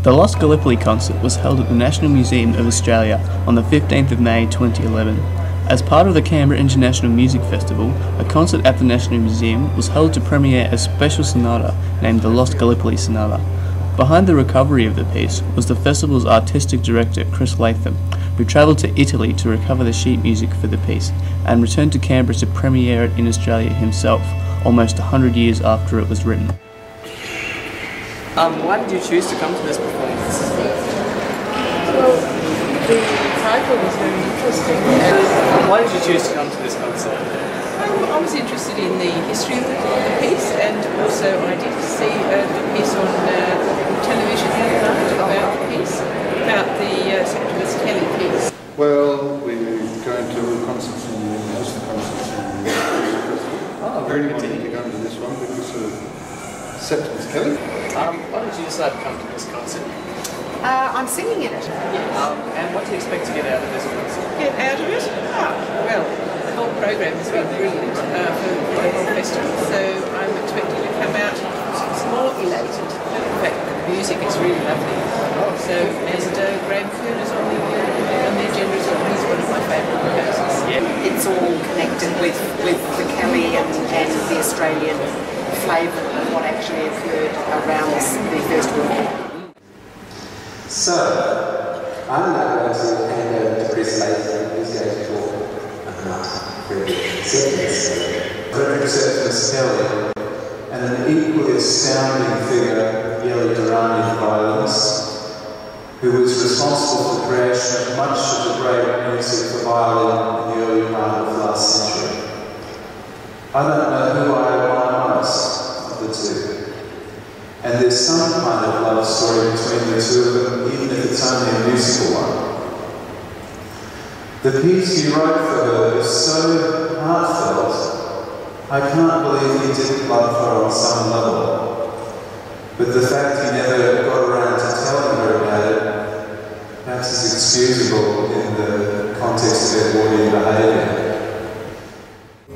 The Lost Gallipoli concert was held at the National Museum of Australia on the 15th of May 2011. As part of the Canberra International Music Festival, a concert at the National Museum was held to premiere a special sonata named the Lost Gallipoli Sonata. Behind the recovery of the piece was the festival's artistic director Chris Latham, who travelled to Italy to recover the sheet music for the piece and returned to Canberra to premiere it in Australia himself, almost 100 years after it was written. Why did you choose to come to this performance? Well, the title was very interesting. Why did you choose to come to this concert? I was interested in the history of the piece, and also I did see a piece on television the other night about the piece, about the Septimus Kelly piece. Well, we're going to a concert in most of the concerts in the festival. Oh, very good. To come to this one because of Septimus Kelly. Why did you decide to come to this concert? I'm singing in it. Yes. And what do you expect to get out of this concert? Get out of it? Well, the whole program has been brilliant for the whole festival, so I'm expecting to come out more elated. In fact, the music is really lovely. So, and Grame Koehne is on the agenda as well. He's one of my favourite composers. Yeah. It's all connected with the Kelly and the Australian flavour of what actually occurred around the First World War. So, I'm now going to hand over to Chris Latham, who's going to talk about Frederick Septimus Kelly. Frederick Septimus Kelly, and an equally astounding figure, yellow Durrani violinist, who was responsible for the creation of much of the great music for violin in the early part of last century. I don't know who I admire most of the two. And there's some kind of love story between the two of them, even if it's only a musical one. The piece he wrote for her is so heartfelt, I can't believe he didn't love her on some level. But the fact he never got around to telling her about it perhaps is excusable in the context of Edwardian behaviour.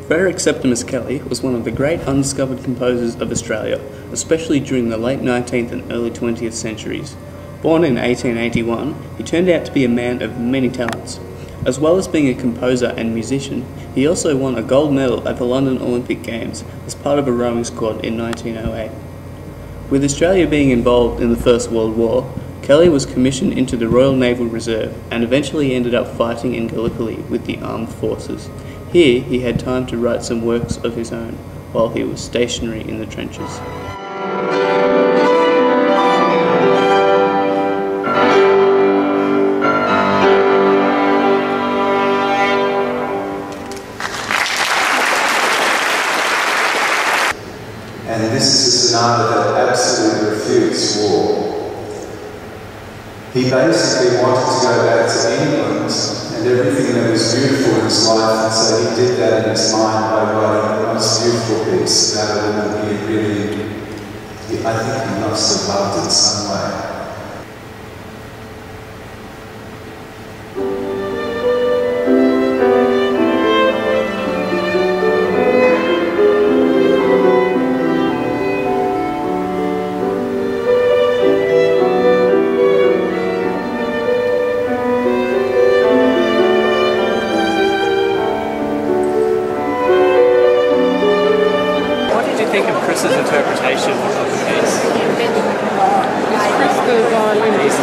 Frederick Septimus Kelly was one of the great undiscovered composers of Australia, especially during the late 19th and early 20th centuries. Born in 1881, he turned out to be a man of many talents. As well as being a composer and musician, he also won a gold medal at the London Olympic Games as part of a rowing squad in 1908. With Australia being involved in the First World War, Kelly was commissioned into the Royal Naval Reserve and eventually ended up fighting in Gallipoli with the armed forces. Here, he had time to write some works of his own, while he was stationary in the trenches. And this is a sonata that absolutely refutes war. He basically wanted to go back to England and everything that was beautiful in his life, and so he did that in his mind by writing the most beautiful piece about a woman he really, I think he must have loved in some way. Chris's interpretation of the piece? Is Chris the violinist?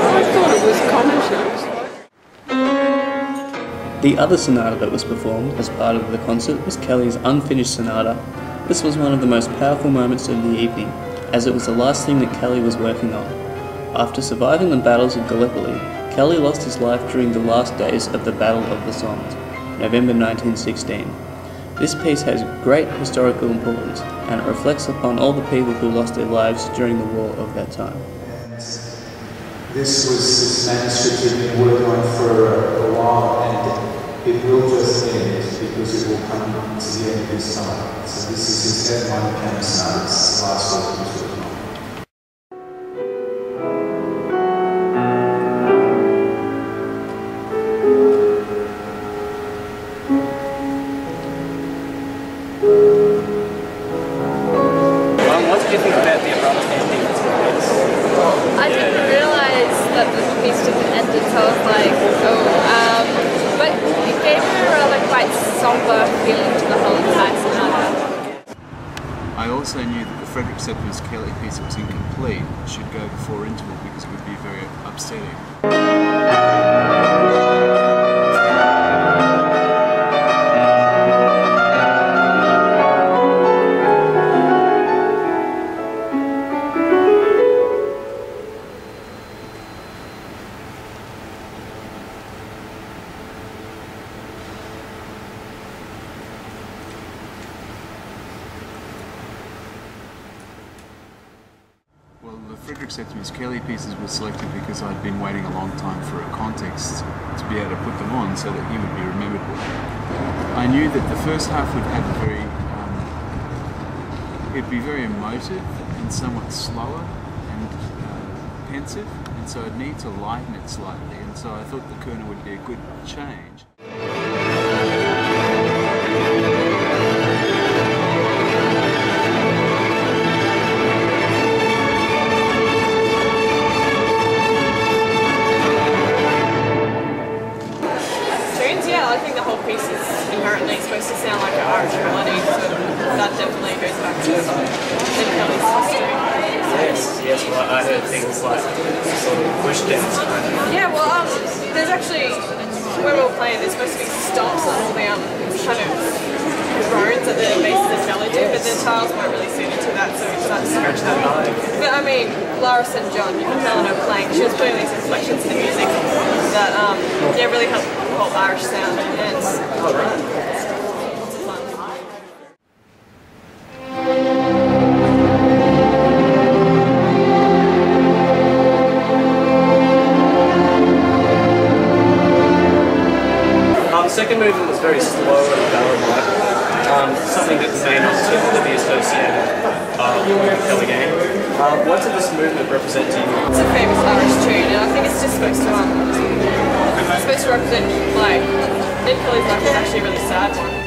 I thought it was commentary. The other sonata that was performed as part of the concert was Kelly's unfinished sonata. This was one of the most powerful moments of the evening, as it was the last thing that Kelly was working on. After surviving the battles of Gallipoli, Kelly lost his life during the last days of the Battle of the Somme, November 1916. This piece has great historical importance, and it reflects upon all the people who lost their lives during the war of that time. And this manuscript had been working on for a while, and it will just end because it will come to the end of his time. So this is his F1 piano sonata. It's the last work he was working on. What did you think about the also knew that the Frederick Septimus Kelly piece that was incomplete should go before interval because it would be very upsetting. Well, the Frederick Septimus Kelly pieces were selected because I'd been waiting a long time for a context to be able to put them on so that he would be remembered well. I knew that the first half would have a very, it'd be very emotive and somewhat slower and pensive, and so I'd need to lighten it slightly, and so I thought the Koehne would be a good change. I think the whole piece is inherently supposed to sound like an Irish melody, so that definitely goes back to Kelly's history. Yes, well, I heard things like sort of bush dance kind of. Yeah, well, there's actually, when we were playing, there's supposed to be stomps on all the kind of groans that the bases of Kelly do, but the tiles weren't really suited to that, so we decided to scratch that out. But I mean, Lara St. John, you can tell in her playing, she was putting these inflections in the music that really helped the whole Irish sound, and it's fun. The second movement was very slow and ballad-like, something that may not typically be associated with the Kelly game. What did this movement represent to you? It's a famous Irish tune, and I think it's just supposed to represent, like, Ned Kelly's life is actually a really sad one.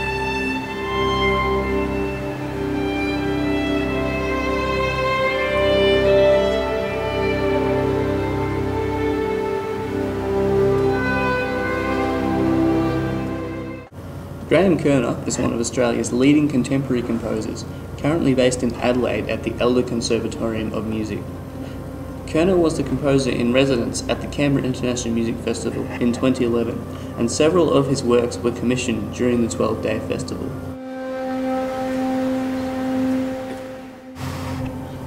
Grame Koehne is one of Australia's leading contemporary composers, currently based in Adelaide at the Elder Conservatorium of Music. Koehne was the composer in residence at the Canberra International Music Festival in 2011, and several of his works were commissioned during the 12-day festival.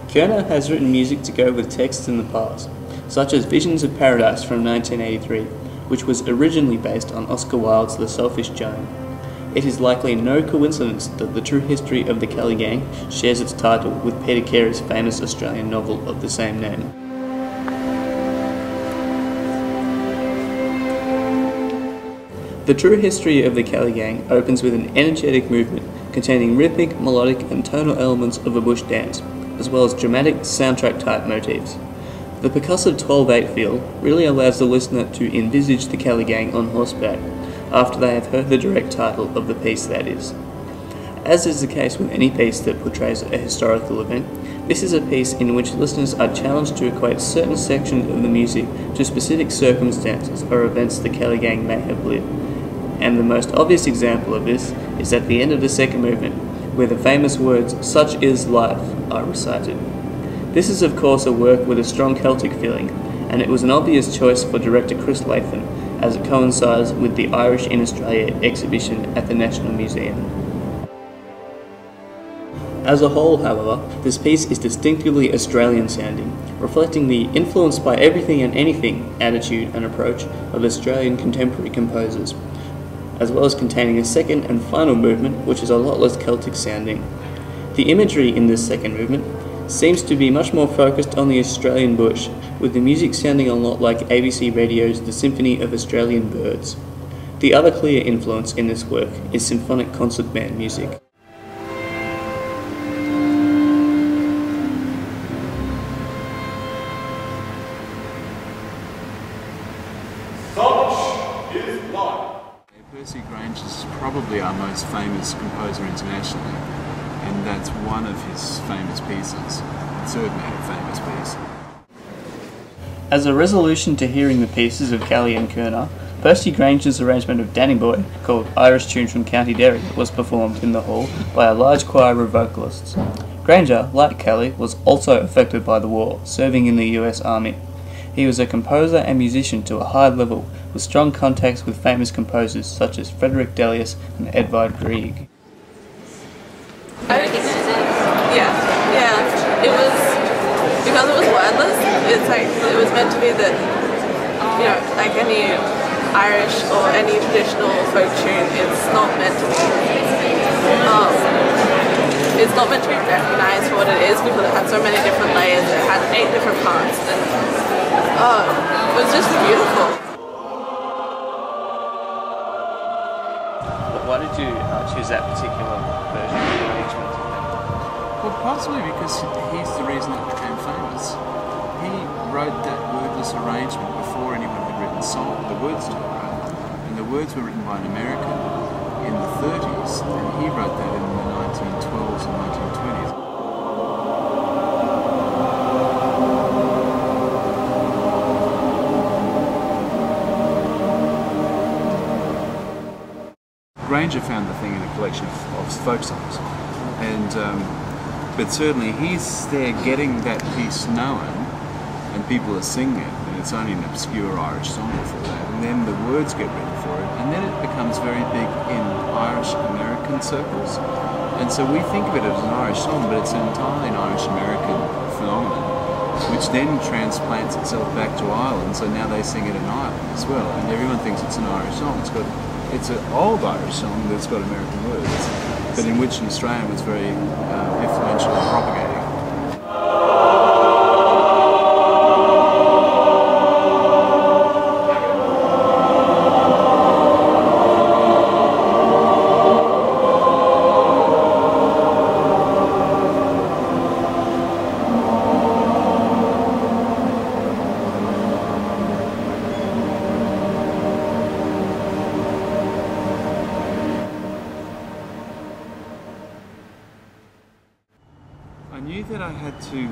Koehne has written music to go with texts in the past, such as Visions of Paradise from 1983, which was originally based on Oscar Wilde's The Selfish Giant. It is likely no coincidence that the true history of the Kelly Gang shares its title with Peter Carey's famous Australian novel of the same name. The true history of the Kelly Gang opens with an energetic movement containing rhythmic, melodic and tonal elements of a bush dance, as well as dramatic soundtrack-type motifs. The percussive 12/8 feel really allows the listener to envisage the Kelly Gang on horseback, after they have heard the direct title of the piece, that is. As is the case with any piece that portrays a historical event, this is a piece in which listeners are challenged to equate certain sections of the music to specific circumstances or events the Kelly Gang may have lived. And the most obvious example of this is at the end of the second movement, where the famous words, "Such is life," are recited. This is of course a work with a strong Celtic feeling, and it was an obvious choice for director Chris Latham, as it coincides with the Irish in Australia exhibition at the National Museum. As a whole, however, this piece is distinctively Australian sounding, reflecting the influenced by everything and anything attitude and approach of Australian contemporary composers, as well as containing a second and final movement which is a lot less Celtic sounding. The imagery in this second movement seems to be much more focused on the Australian bush, with the music sounding a lot like ABC Radio's The Symphony of Australian Birds. The other clear influence in this work is symphonic concert band music. Percy Grainger is probably our most famous composer internationally, and that's one of his famous pieces, certainly a famous piece. As a resolution to hearing the pieces of Kelly and Koehne, Percy Grainger's arrangement of Danny Boy, called Irish Tunes from County Derry, was performed in the hall by a large choir of vocalists. Grainger, like Kelly, was also affected by the war, serving in the US Army. He was a composer and musician to a high level, with strong contacts with famous composers such as Frederick Septimus and Edvard Grieg. I recognize it. Yeah. It was, because it was wordless, it's like, it was meant to be that, you know, like any Irish or any traditional folk tune, it's not meant to be recognized for what it is, because it had so many different layers, it had 8 different parts, and it was just beautiful. Why did you choose that particular version of the arrangement? Well, possibly because he's the reason it became famous. He wrote that wordless arrangement before anyone had written the words to it, right? And the words were written by an American in the 30s, and he wrote that in the 1912s and 1920s. Grainger found the thing in a collection of folk songs, and but certainly he's there getting that piece known, and people are singing it, and it's only an obscure Irish song before that, and then the words get written for it, and then it becomes very big in Irish American circles, and so we think of it as an Irish song, but it's entirely an Irish American phenomenon, which then transplants itself back to Ireland, so now they sing it in Ireland as well, and everyone thinks it's an Irish song. It's an old Irish song that's got American words, but in which an Australian was very influential in propagating. I knew that I had to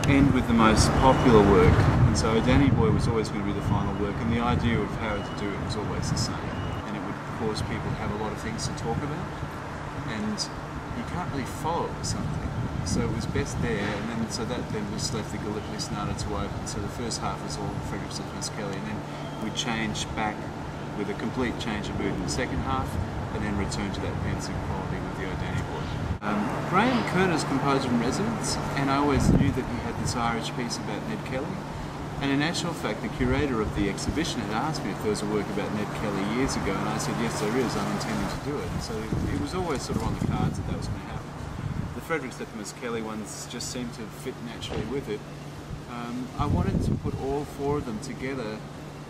end with the most popular work, and so Danny Boy was always going to be the final work, and the idea of how to do it was always the same, and it would cause people to have a lot of things to talk about, and you can't really follow it with something, so it was best there, and then so that then just left the Gallipoli Sonata to open. So the first half was all Frederick Septimus Kelly, and then we changed back with a complete change of mood in the second half, and then return to that pensive quality with the Danny Boy. Grame Koehne is composer in residence, and I always knew that he had this Irish piece about Ned Kelly. And in actual fact, the curator of the exhibition had asked me if there was a work about Ned Kelly years ago, and I said, yes, there is, I'm intending to do it. And so it was always sort of on the cards that was going to happen. The Frederick Septimus Kelly ones just seemed to fit naturally with it. I wanted to put all 4 of them together.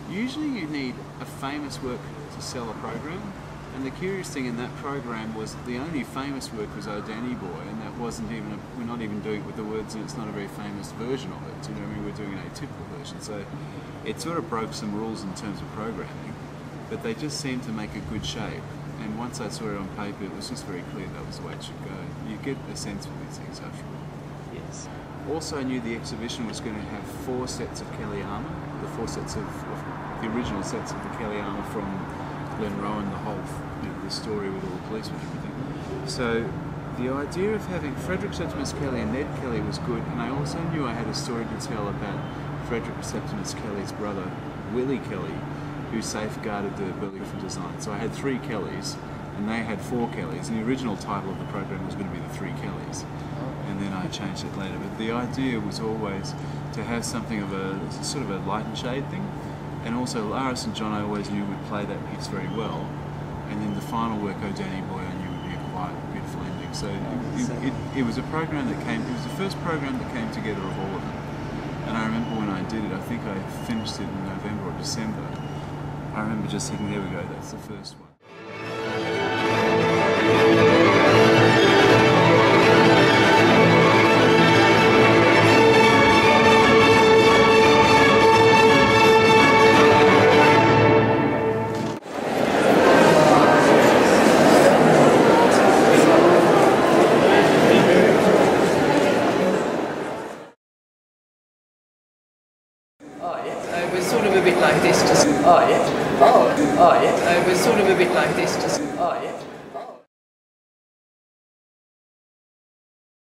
Usually you need a famous work to sell a program. And the curious thing in that program was the only famous work was O Danny Boy, and that wasn't even, we're not even doing it with the words, and it's not a very famous version of it. You know, I mean, we're doing an atypical version. So it sort of broke some rules in terms of programming, but they just seemed to make a good shape. And once I saw it on paper, it was just very clear that was the way it should go. You get a sense for these things after all. Yes. Also, I knew the exhibition was going to have 4 sets of Kelly armour, the 4 sets of the original sets of the Kelly armour from Glen Rowan, the whole, you know, the story with all the policemen and everything. So the idea of having Frederick Septimus Kelly and Ned Kelly was good, and I also knew I had a story to tell about Frederick Septimus Kelly's brother, Willie Kelly, who safeguarded the Burlington design. So I had 3 Kellys, and they had 4 Kellys, and the original title of the program was going to be The 3 Kellys, and then I changed it later. But the idea was always to have something of a sort of a light and shade thing. And also Laris and John I always knew would play that piece very well, and then the final work, O Danny Boy, I knew would be a quiet, beautiful ending. So it was a program that came, it was the first program that came together of all of them. And I remember when I did it, I think I finished it in November or December. I remember just thinking, there we go, that's the first one. It was sort of a bit like this, just, oh yeah, oh yeah, it was sort of a bit like this, just, oh yeah.